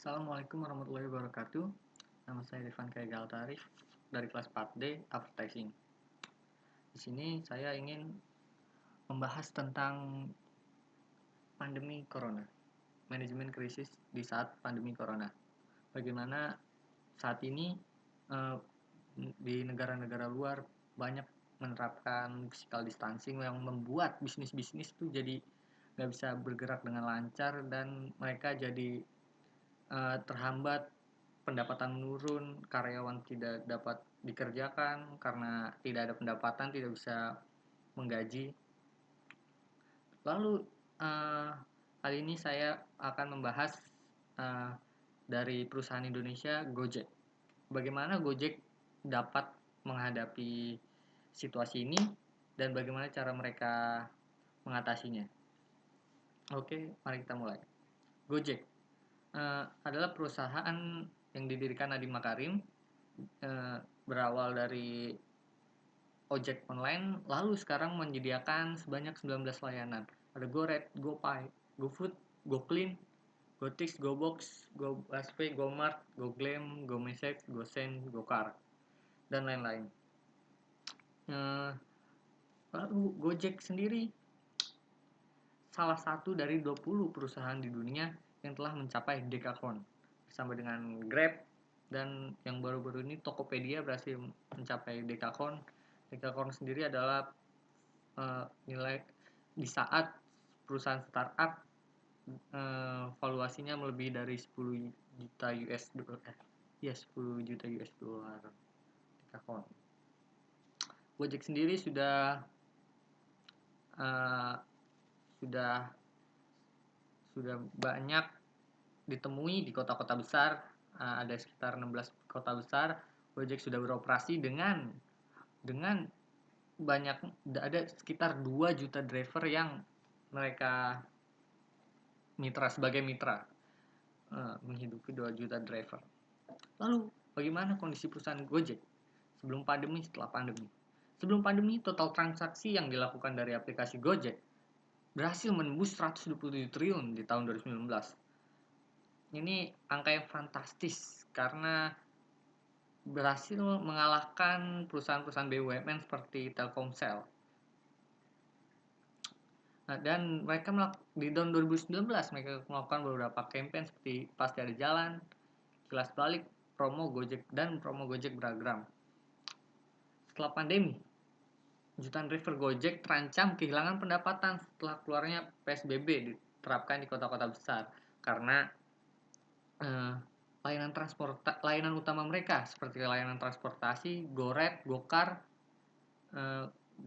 Assalamualaikum warahmatullahi wabarakatuh. Nama saya Rifan Kaigal Tarif dari kelas 4D Advertising. Di sini saya ingin membahas tentang pandemi Corona, manajemen krisis di saat pandemi Corona. Bagaimana saat ini di negara-negara luar banyak menerapkan physical distancing yang membuat bisnis-bisnis itu jadi nggak bisa bergerak dengan lancar dan mereka jadi terhambat, pendapatan menurun, karyawan tidak dapat dikerjakan karena tidak ada pendapatan, tidak bisa menggaji. Lalu kali ini saya akan membahas dari perusahaan Indonesia, Gojek. Bagaimana Gojek dapat menghadapi situasi ini dan bagaimana cara mereka mengatasinya. Oke, mari kita mulai. Gojek adalah perusahaan yang didirikan Nadiem Makarim, berawal dari ojek online, lalu sekarang menyediakan sebanyak 19 layanan. Ada GoRed, GoPay, GoFood, GoClean, GoTix, GoBox, GoBusPay, GoMart, GoGlam, GoMessage, GoSend, GoCar, dan lain-lain. Lalu Gojek sendiri salah satu dari 20 perusahaan di dunia yang telah mencapai Decacorn bersama dengan Grab, dan yang baru-baru ini Tokopedia berhasil mencapai Decacorn. Decacorn sendiri adalah nilai di saat perusahaan startup valuasinya melebihi dari 10 juta US dollar. 10 juta US dollar Decacorn. Gojek sendiri sudah banyak ditemui di kota-kota besar, ada sekitar 16 kota besar. Gojek sudah beroperasi dengan banyak, ada sekitar 2 juta driver yang mereka sebagai mitra, menghidupi 2 juta driver. Lalu bagaimana kondisi perusahaan Gojek sebelum pandemi, setelah pandemi? Sebelum pandemi, total transaksi yang dilakukan dari aplikasi Gojek berhasil menembus 127 triliun di tahun 2019. Ini angka yang fantastis karena berhasil mengalahkan perusahaan-perusahaan BUMN seperti Telkomsel. Dan mereka di tahun 2019 mereka melakukan beberapa campaign seperti Pasti Ada Jalan, Kilas Balik, promo Gojek, dan promo Gojek beragam. Setelah pandemi, jutaan driver Gojek terancam kehilangan pendapatan setelah keluarnya PSBB diterapkan di kota-kota besar karena layanan utama mereka seperti layanan transportasi, GoRed, GoCar,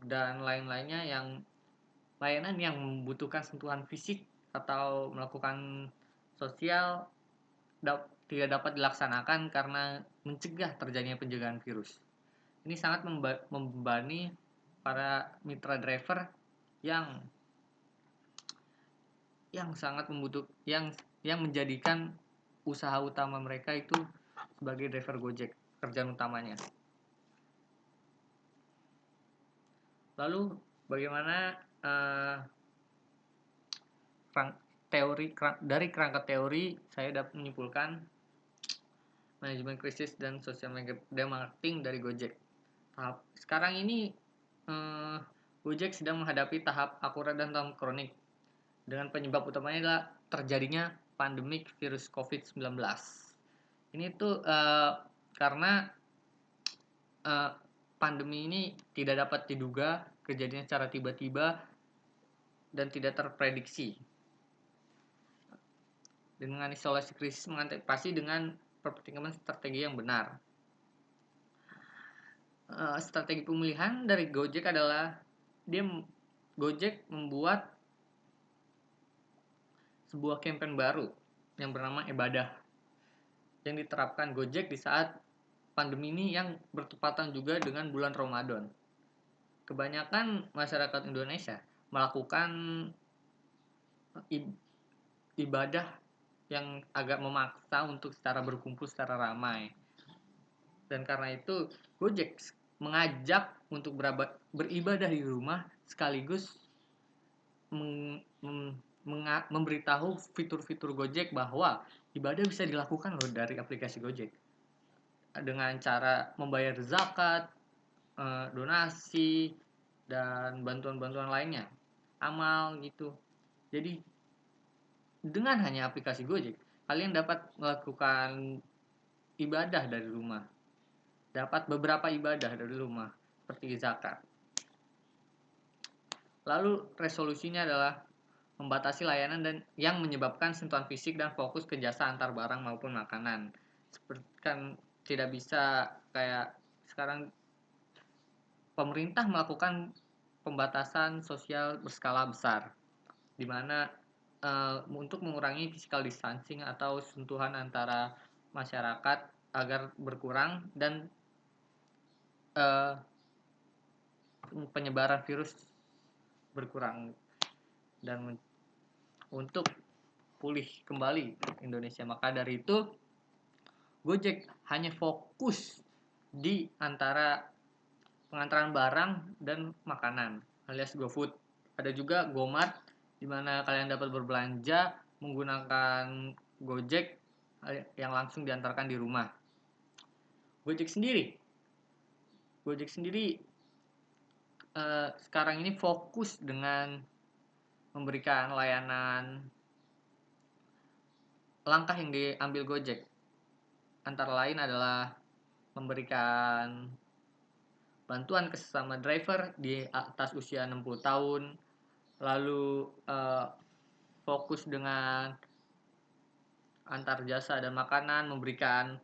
dan lain-lainnya yang layanan yang membutuhkan sentuhan fisik atau melakukan sosial tidak dapat dilaksanakan karena mencegah terjadinya pencegahan virus. Ini sangat membebani para mitra driver yang sangat yang menjadikan usaha utama mereka itu sebagai driver Gojek, kerjaan utamanya. Lalu bagaimana dari kerangka teori saya dapat menyimpulkan manajemen krisis dan social media marketing dari Gojek. Sekarang ini Gojek sedang menghadapi tahap akurat dan tahap kronik dengan penyebab utamanya adalah terjadinya pandemik virus COVID-19. Ini tuh karena pandemi ini tidak dapat diduga, kejadiannya secara tiba-tiba dan tidak terprediksi. Dengan isolasi krisis mengantisipasi dengan pertimbangan strategi yang benar. Strategi pemulihan dari Gojek adalah Gojek membuat sebuah campaign baru yang bernama Ibadah yang diterapkan Gojek di saat pandemi ini yang bertepatan juga dengan bulan Ramadan. Kebanyakan masyarakat Indonesia melakukan ibadah yang agak memaksa untuk secara berkumpul secara ramai. Dan karena itu Gojek mengajak untuk beribadah di rumah sekaligus memberitahu fitur-fitur Gojek bahwa ibadah bisa dilakukan loh dari aplikasi Gojek dengan cara membayar zakat, donasi, dan bantuan-bantuan lainnya, amal gitu. Jadi dengan hanya aplikasi Gojek, kalian dapat melakukan ibadah dari rumah, dapat beberapa ibadah dari rumah seperti zakat. Lalu resolusinya adalah membatasi layanan dan yang menyebabkan sentuhan fisik dan fokus ke jasa antar barang maupun makanan. Seperti kan tidak bisa kayak sekarang pemerintah melakukan pembatasan sosial berskala besar, di mana untuk mengurangi physical distancing atau sentuhan antara masyarakat agar berkurang dan penyebaran virus berkurang dan untuk pulih kembali Indonesia. Maka dari itu Gojek hanya fokus di antara pengantaran barang dan makanan alias GoFood. Ada juga GoMart di mana kalian dapat berbelanja menggunakan Gojek yang langsung diantarkan di rumah. Gojek sendiri sekarang ini fokus dengan memberikan layanan. Langkah yang diambil Gojek antara lain adalah memberikan bantuan ke sesama driver di atas usia 60 tahun, lalu fokus dengan antar jasa dan makanan, memberikan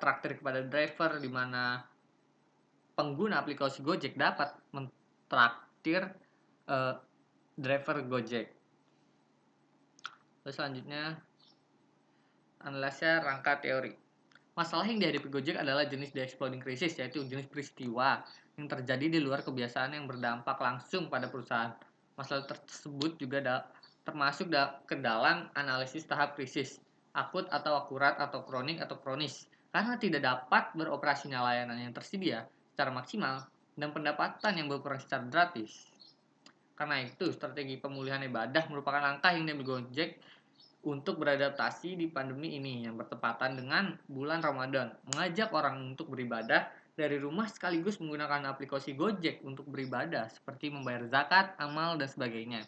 traktir kepada driver di mana pengguna aplikasi Gojek dapat mentraktir driver Gojek. Lalu selanjutnya analisnya rangka teori. Masalah yang dihadapi Gojek adalah jenis the exploding crisis, yaitu jenis peristiwa yang terjadi di luar kebiasaan yang berdampak langsung pada perusahaan. Masalah tersebut juga termasuk ke dalam analisis tahap krisis, akut atau akurat atau kronik atau kronis, karena tidak dapat beroperasinya layanan yang tersedia secara maksimal dan pendapatan yang berkurang secara drastis. Karena itu, strategi pemulihan ibadah merupakan langkah yang diambil Gojek untuk beradaptasi di pandemi ini yang bertepatan dengan bulan Ramadan, mengajak orang untuk beribadah dari rumah sekaligus menggunakan aplikasi Gojek untuk beribadah seperti membayar zakat, amal, dan sebagainya.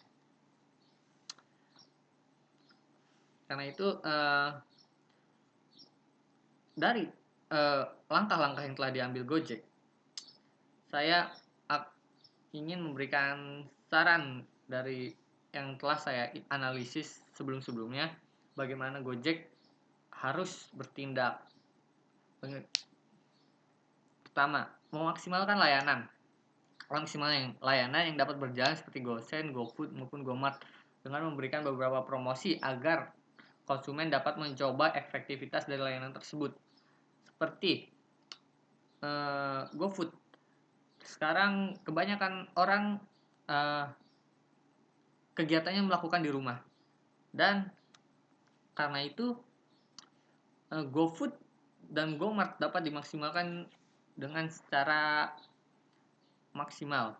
Karena itu dari langkah-langkah yang telah diambil Gojek, saya ingin memberikan saran dari yang telah saya analisis sebelum-sebelumnya, bagaimana Gojek harus bertindak. Pertama, memaksimalkan layanan. Maksimalnya layanan yang dapat berjalan seperti GoSend, GoFood maupun GoMart dengan memberikan beberapa promosi agar konsumen dapat mencoba efektivitas dari layanan tersebut. Seperti GoFood. Sekarang kebanyakan orang kegiatannya melakukan di rumah. Dan karena itu GoFood dan GoMart dapat dimaksimalkan dengan secara maksimal.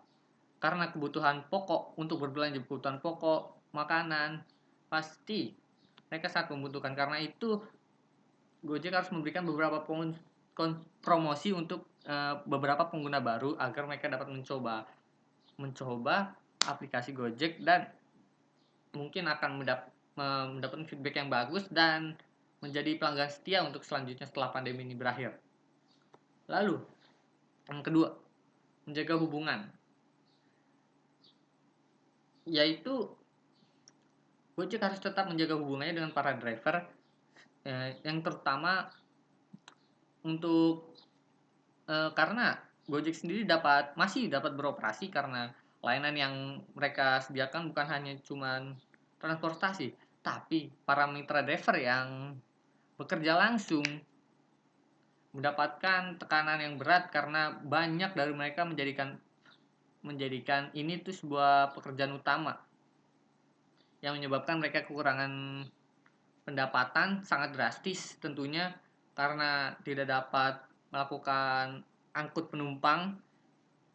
Karena kebutuhan pokok untuk berbelanja kebutuhan pokok, makanan, pasti mereka sangat membutuhkan. Karena itu Gojek harus memberikan beberapa promosi untuk beberapa pengguna baru agar mereka dapat mencoba aplikasi Gojek dan mungkin akan mendapatkan feedback yang bagus dan menjadi pelanggan setia untuk selanjutnya setelah pandemi ini berakhir. Lalu yang kedua, menjaga hubungan, yaitu Gojek harus tetap menjaga hubungannya dengan para driver, yang terutama untuk karena Gojek sendiri masih dapat beroperasi karena layanan yang mereka sediakan bukan hanya cuman transportasi, tapi para mitra driver yang bekerja langsung mendapatkan tekanan yang berat karena banyak dari mereka menjadikan ini tuh sebuah pekerjaan utama yang menyebabkan mereka kekurangan pendapatan sangat drastis tentunya karena tidak dapat melakukan angkut penumpang.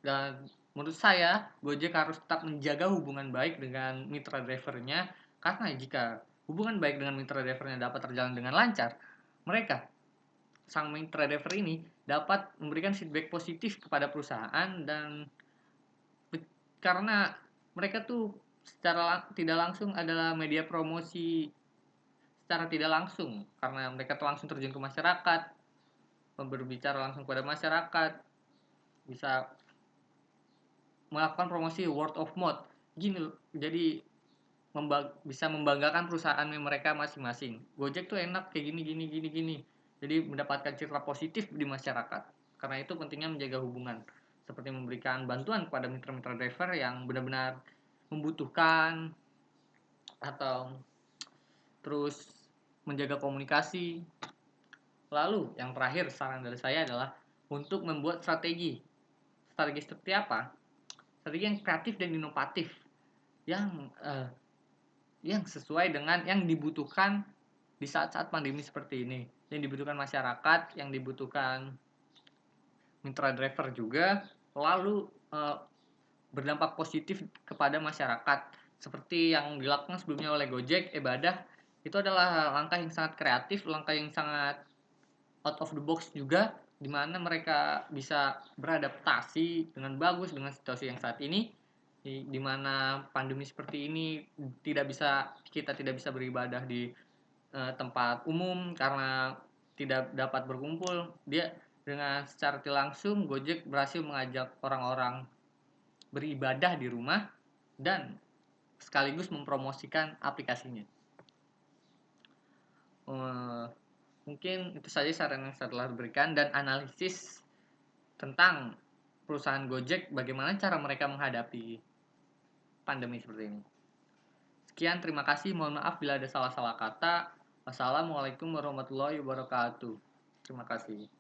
Dan menurut saya Gojek harus tetap menjaga hubungan baik dengan mitra drivernya Karena jika hubungan baik dengan mitra drivernya dapat terjalan dengan lancar, mereka, sang mitra driver ini, dapat memberikan feedback positif kepada perusahaan dan karena mereka tuh secara tidak langsung adalah media promosi secara tidak langsung karena mereka tuh langsung terjun ke masyarakat, berbicara langsung kepada masyarakat, bisa melakukan promosi word of mouth gini loh. Jadi bisa membanggakan perusahaan mereka masing-masing. Gojek tuh enak kayak gini gini gini gini. Jadi mendapatkan citra positif di masyarakat. Karena itu pentingnya menjaga hubungan, seperti memberikan bantuan kepada mitra-mitra driver yang benar-benar membutuhkan, atau terus menjaga komunikasi. Lalu yang terakhir saran dari saya adalah untuk membuat strategi. Strategi seperti apa? Strategi yang kreatif dan inovatif, yang yang sesuai dengan yang dibutuhkan di saat-saat pandemi seperti ini, yang dibutuhkan masyarakat, yang dibutuhkan mitra driver juga, lalu berdampak positif kepada masyarakat seperti yang dilakukan sebelumnya oleh Gojek. Ibadah itu adalah langkah yang sangat kreatif, langkah yang sangat out of the box juga, di mana mereka bisa beradaptasi dengan bagus dengan situasi yang saat ini, di mana pandemi seperti ini kita tidak bisa beribadah di tempat umum karena tidak dapat berkumpul. Dia dengan secara tidak langsung Gojek berhasil mengajak orang-orang beribadah di rumah dan sekaligus mempromosikan aplikasinya. Mungkin itu saja saran yang saya telah berikan dan analisis tentang perusahaan Gojek, bagaimana cara mereka menghadapi pandemi seperti ini. Sekian, terima kasih. Mohon maaf bila ada salah-salah kata. Wassalamualaikum warahmatullahi wabarakatuh. Terima kasih.